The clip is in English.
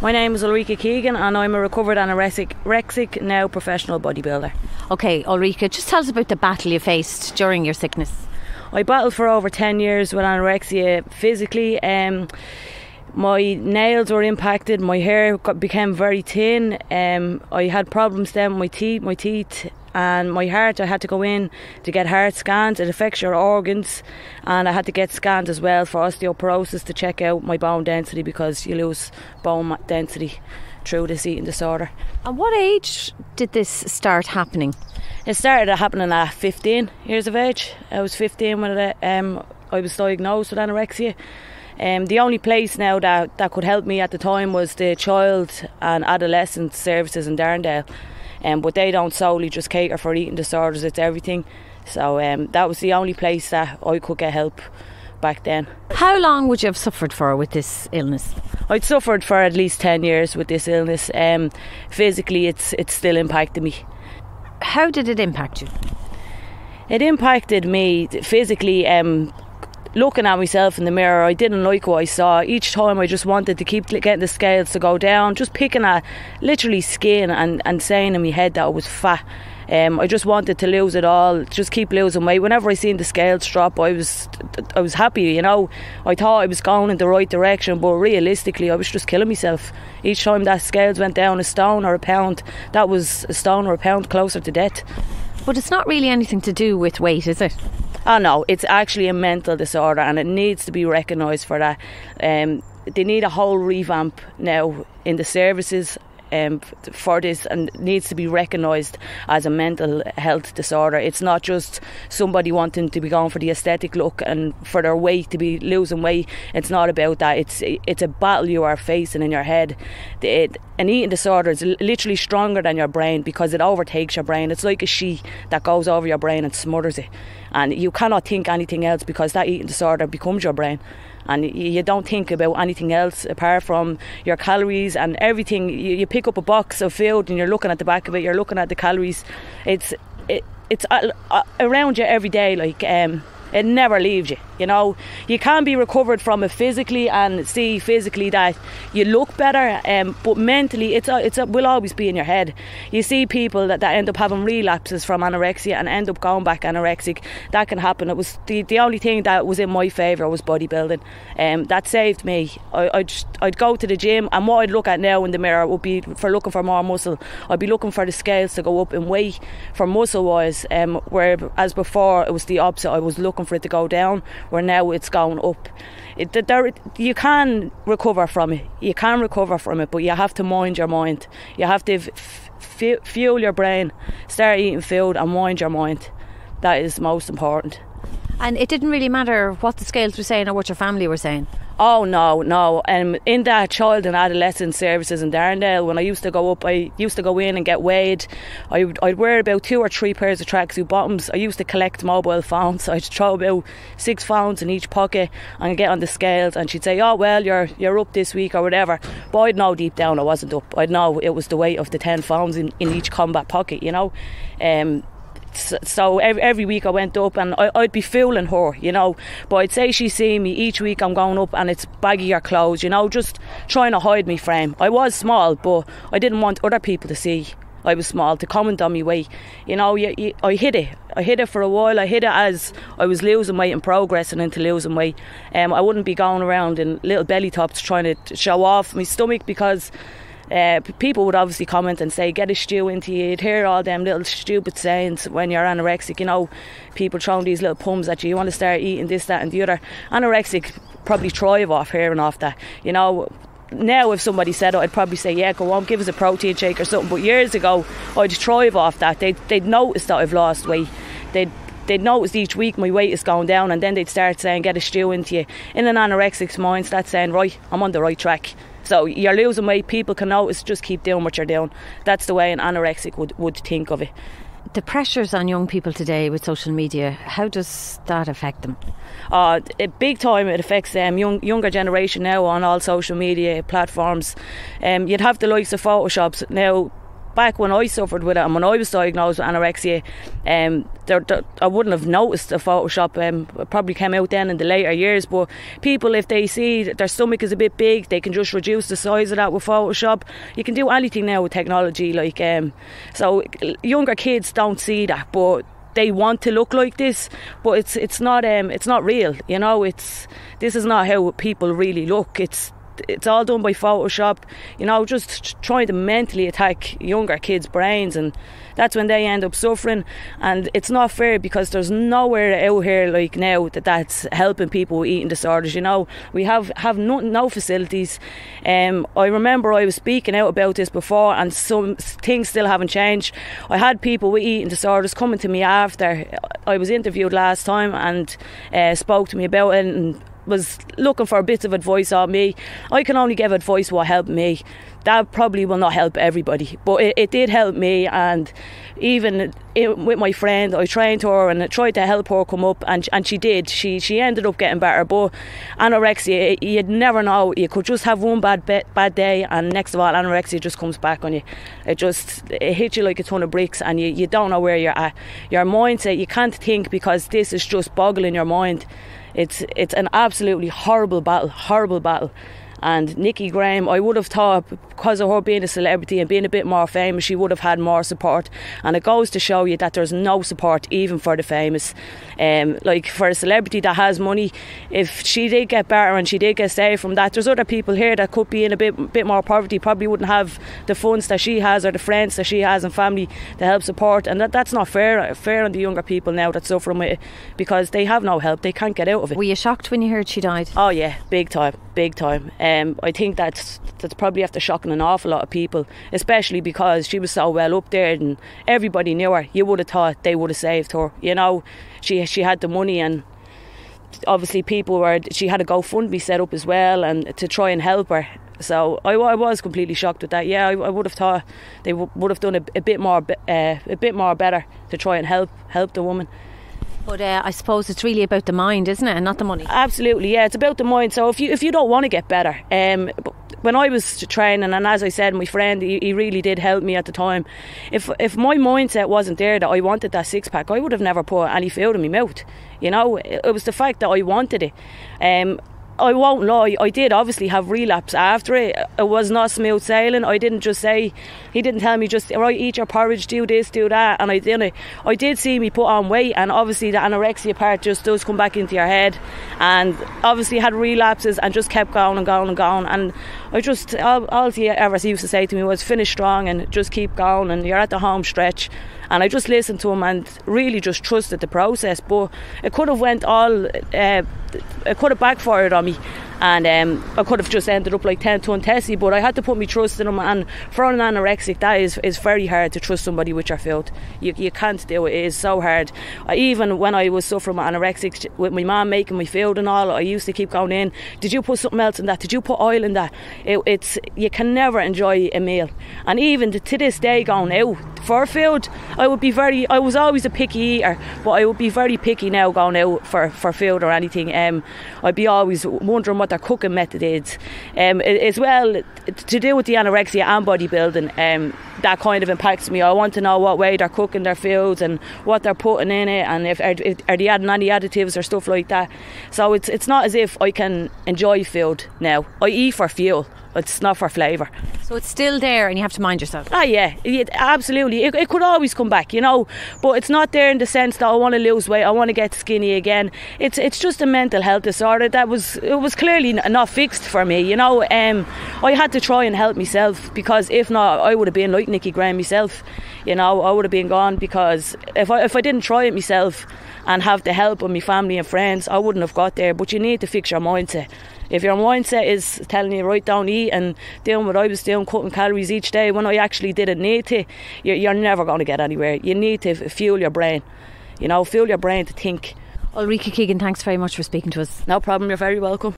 My name is Ulrika Keegan and I'm a recovered anorexic, now professional bodybuilder. Okay, Ulrika, just tell us about the battle you faced during your sickness. I battled for over 10 years with anorexia physically. My nails were impacted, my hair became very thin, I had problems then with my teeth and my heart. I had to go in to get heart scans. It affects your organs, and I had to get scanned as well for osteoporosis to check out my bone density, because you lose bone density through this eating disorder. At what age did this start happening? It started happening at 15 years of age. I was 15 when I was diagnosed with anorexia. The only place now that could help me at the time was the Child and Adolescent Services in Darndale. But they don't solely just cater for eating disorders, it's everything. So that was the only place that I could get help back then. How long would you have suffered for with this illness? I'd suffered for at least 10 years with this illness. Physically, it's still impacted me. How did it impact you? It impacted me physically. Looking at myself in the mirror, I didn't like what I saw. Each time I just wanted to keep getting the scales to go down, just picking at literally skin and saying in my head that I was fat. I just wanted to lose it all, just keep losing weight. Whenever I seen the scales drop, I was happy, you know. I thought I was going in the right direction, but realistically I was just killing myself. Each time that scales went down a stone or a pound, that was a stone or a pound closer to death. But it's not really anything to do with weight, is it? Oh no, it's actually a mental disorder, and it needs to be recognised for that. They need a whole revamp now in the services for this, and it needs to be recognised as a mental health disorder. It's not just somebody wanting to be going for the aesthetic look and for their weight to be losing weight. It's not about that. It's a battle you are facing in your head. An eating disorder is literally stronger than your brain, because it overtakes your brain. It's like a sheet that goes over your brain and smothers it, and you cannot think anything else, because that eating disorder becomes your brain. And you don't think about anything else apart from your calories and everything. You pick up a box of food and you're looking at the back of it, you're looking at the calories. It's around you every day, like it never leaves you. You know, you can be recovered from it physically and see physically that you look better, but mentally it will always be in your head. You see people that end up having relapses from anorexia and end up going back anorexic. That can happen. It was the only thing that was in my favour was bodybuilding. That saved me. I'd go to the gym, and what I'd look at now in the mirror would be for looking for more muscle. I'd be looking for the scales to go up in weight for muscle wise, whereas before it was the opposite. I was looking for it to go down, where now it's going up. You can recover from it. You can recover from it, but you have to mind your mind. You have to fuel your brain, start eating food and mind your mind. That is most important. And it didn't really matter what the scales were saying or what your family were saying? Oh no. In that Child and Adolescent Services in Darndale, when I used to go up, I used to go in and get weighed. I'd wear about 2 or 3 pairs of tracksuit bottoms. I used to collect mobile phones. I'd throw about 6 phones in each pocket and get on the scales, and she'd say, oh well, you're up this week or whatever. But I'd know deep down I wasn't up. I'd know it was the weight of the 10 phones in each combat pocket, you know. So every week I went up and I'd be fooling her, you know, but I'd say she'd see me each week. I'm going up and it's baggier clothes, you know, just trying to hide my frame. I was small, but I didn't want other people to see I was small, to comment on my weight. You know, I hid it for a while. I hid it as I was losing weight and progressing into losing weight. I wouldn't be going around in little belly tops trying to show off my stomach, because people would obviously comment and say, get a stew into you. You'd hear all them little stupid sayings when you're anorexic, you know, people throwing these little pums at you. You want to start eating this, that and the other. Anorexic probably thrive off hearing off that, you know. Now if somebody said it, I'd probably say, yeah, go on, give us a protein shake or something. But years ago I'd thrive off that. They'd notice that I've lost weight. They'd notice each week my weight is going down, and then they'd start saying, get a stew into you. In an anorexic's mind, that's saying, right, I'm on the right track. So you're losing weight, people can notice, just keep doing what you're doing. That's the way an anorexic would think of it. The pressures on young people today with social media, how does that affect them? Big time it affects them. Younger generation now on all social media platforms. You'd have the likes of Photoshops now. back when I suffered with it and when I was diagnosed with anorexia, I wouldn't have noticed the Photoshop. It probably came out then in the later years, but people, if they see that their stomach is a bit big, they can just reduce the size of that with Photoshop. You can do anything now with technology, like so younger kids don't see that, but they want to look like this, but it's not real, you know. This is not how people really look. It's all done by Photoshop, you know, just trying to mentally attack younger kids' brains, and that's when they end up suffering. And it's not fair, because there's nowhere out here like now that's helping people with eating disorders, you know. We have no facilities. I remember I was speaking out about this before, and some things still haven't changed. I had people with eating disorders coming to me after I was interviewed last time and spoke to me about it and was looking for a bit of advice on me. I can only give advice what helped me. That probably will not help everybody, but it did help me. And even with my friend, I trained her and I tried to help her come up, and she did. She ended up getting better. But anorexia, you'd never know. You could just have one bad day, and next of all, anorexia just comes back on you. It hits you like a ton of bricks, and you don't know where you're at. Your mindset, you can't think, because this is just boggling your mind. It's an absolutely horrible battle. And Nikki Graham, I would have thought, because of her being a celebrity and being a bit more famous, she would have had more support. And it goes to show you that there's no support even for the famous. Like for a celebrity that has money, if she did get better and she did get saved from that, there's other people here that could be in a bit more poverty, probably wouldn't have the funds that she has or the friends that she has and family to help support. And that's not fair on the younger people now that suffering with it, because they have no help. They can't get out of it. Were you shocked when you heard she died? Oh yeah, big time. I think that's probably after shocking an awful lot of people, especially because she was so well up there and everybody knew her. You would have thought they would have saved her, you know. She had the money, and obviously she had a GoFundMe set up as well, and to try and help her. So I was completely shocked with that. Yeah, I would have thought they would have done a bit more better to try and help the woman. But I suppose it's really about the mind, isn't it, and not the money? Absolutely, yeah, it's about the mind. So if you don't want to get better, when I was training, and as I said, my friend, he really did help me at the time. If my mindset wasn't there that I wanted that six pack, I would have never put any food in my mouth. You know, it was the fact that I wanted it. I won't lie, I did obviously have relapse after it. It was not smooth sailing. I didn't just say, he didn't tell me just, right, eat your porridge, do this, do that, and I didn't. I did see me put on weight, and obviously the anorexia part just does come back into your head, and obviously had relapses and just kept going and going and going. And I just, all he ever used to say to me was, finish strong and just keep going, and you're at the home stretch. And I just listened to him and really just trusted the process. But it could have it could have backfired on me, and I could have just ended up like 10-ton Tessie. But I had to put my trust in him, and for an anorexic, that is very hard to trust somebody with your food. You can't do it. It is so hard. Even when I was suffering with anorexic, with my mum making my food and all, I used to keep going in, did you put something else in that? Did you put oil in that? You can never enjoy a meal. And even to this day, going out for food, I was always a picky eater, but I would be very picky now going out for food or anything. I'd be always wondering what their cooking method is. As well, to do with the anorexia and bodybuilding, that kind of impacts me. I want to know what way they're cooking their foods and what they're putting in it, and if are they adding any additives or stuff like that. So it's not as if I can enjoy food now. I eat for fuel. It's not for flavour. So it's still there and you have to mind yourself. Yeah, absolutely. It could always come back, you know, but it's not there in the sense that I want to lose weight, I want to get skinny again. It's just a mental health disorder it was clearly not fixed for me, you know. I had to try and help myself, because if not, I would have been like Nikki Graham myself, you know. I would have been gone, because if I didn't try it myself and have the help of my family and friends, I wouldn't have got there. But you need to fix your mindset. If your mindset is telling you, right, don't eat, and doing what I was doing, cutting calories each day, when I actually didn't need to, you're never going to get anywhere. You need to fuel your brain, you know, fuel your brain to think. Ulrika Keegan, thanks very much for speaking to us. No problem, you're very welcome.